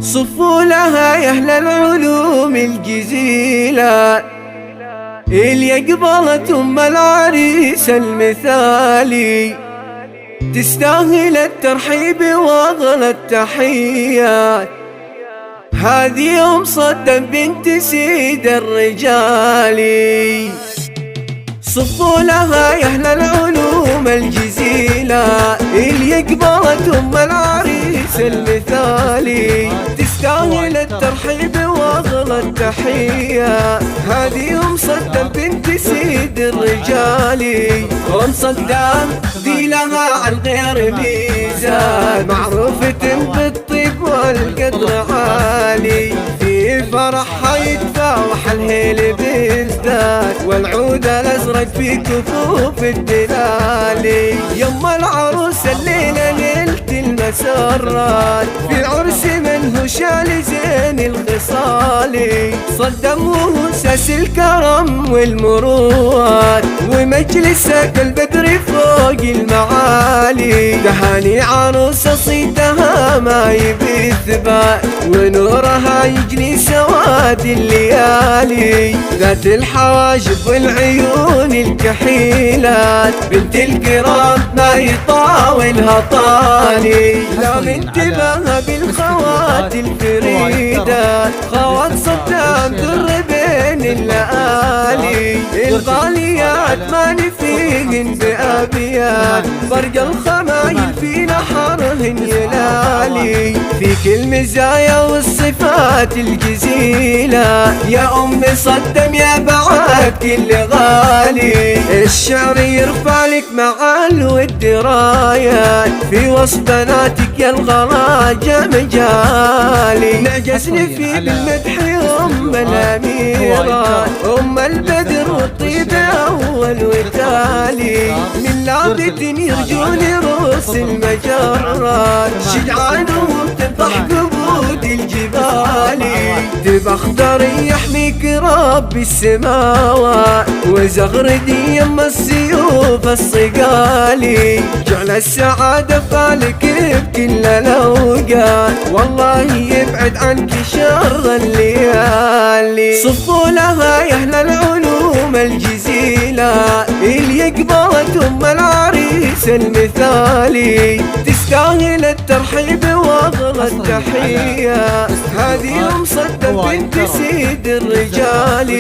صفوا لها يا أهل العلوم الجزيلة اللي قبلت أم العريس المثالي، تستاهل الترحيب وأغلى التحيات. هذه أم صدام بنت سيد الرجال. صفوا لها يا أهل العلوم الجزيلة اللي قبلت أم العريس المثالي، تستاهل الترحيب وأغلى التحية. هذه أم صدام بنت سيد الرجال. أم صدام ذي لها عن غير ميزان، معروفة بالطيب والقدر عالي. في فرحها يتفاوح الهيل بالذات، والعود الأزرق في كفوف الدلالي. يم العروس الليلة ليلة المسرات، في عرس من هو شال زين الخصال. صدموه ساس الكرم والمروات، ومجلسك البدر فوق المعالي. تهاني عروس صيتها ما يبي ثبات، ونورها يجني سواد الليالي. ذات الحواجب والعيون الكحيلات، بنت الكرام ما يطاولها طالي. لا من تباها بالخوات الفريدات، خوات صدام در بين الليالي. الغاليات ما نفيهن بأبيات، برق الخمايل في نحرهن يلالي. فيك المزايا والصفات الجزيلة يا أم صدام يا بعد كل غالي. الشعر يرفع لك مع الود رايات، في وصف بناتك يا الغراجة مجالي. نعجزني في بالمدح أم الأميرات، أم البدر والطيب أول وتالي. من لعبة يرجون رؤوس المجرات، شجعانهم تنطح قبود الجبال. تبختر يحميك رب السماوات، وزغردي يم السيوف الصقالي. جعل السعادة فالك بكل الأوقات، والله يبعد عنك شر الليالي. صفوا لها يا أهل العلوم الجزيلة اللي قبلت أم العريس المثالي، تستاهل الترحيب وأغلى التحية. هذه أم صدام بنت سيد الرجال.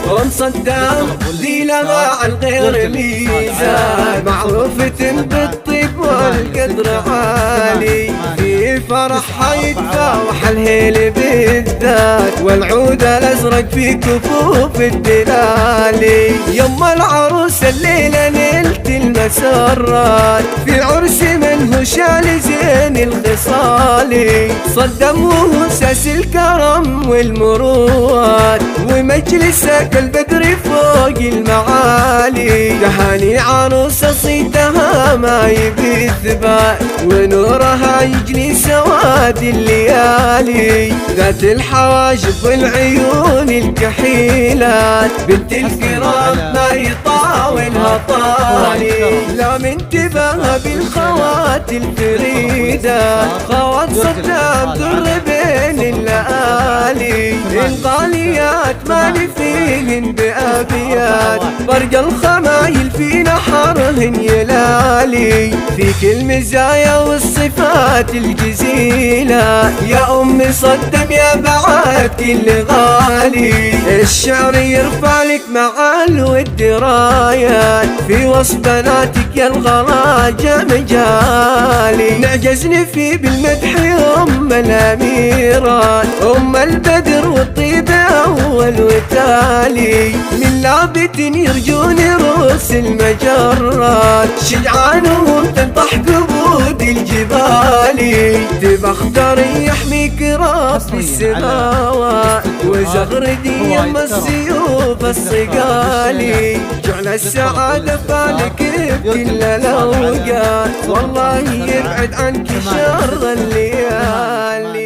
أم صدام ذي لها عن غير ميزان، معروفة بالطيب والقدر عالي. في فرحها يتفاوح الهيل بالذات، والعود الأزرق في كفوف الدلالي. يم العروس الليلة ليلة المسرات، في عرس من هو شال زين الخصال. صدموه ساس الكرم والمروات، ومجلسك البدر فوق المعالي. تهاني عروس صيتها ما يبي ثبات، ونورها يجني سواد الليالي. ذات الحواجب والعيون الكحيلات، بنت الكرام ما يطاولها طالي. لا من تباها بالخوات الفريدات، خوات صدام در بين الليالي. الغاليات ما نفيهن بأبيات، برق الخمايل في نحرهن يلالي. فيك المزايا والصفات الجزيلة يا أم صدام يا بعد كل غالي. الشعر يرفع لك مع الود رايات، في وصف بناتك يا الغراجة مجالي. نعجزني في بالمدح أم الأميرات، أم البدر والطيب أول وتالي. من لعبة يرجون رؤوس المجرات، شجعانهم تنطح قبود الجبال. تبختر يحميك رب السماوات، وزغردي يم السيوف الصقالي. جعل السعادة فالك بكل الأوقات، والله يبعد عنك شر الليالي.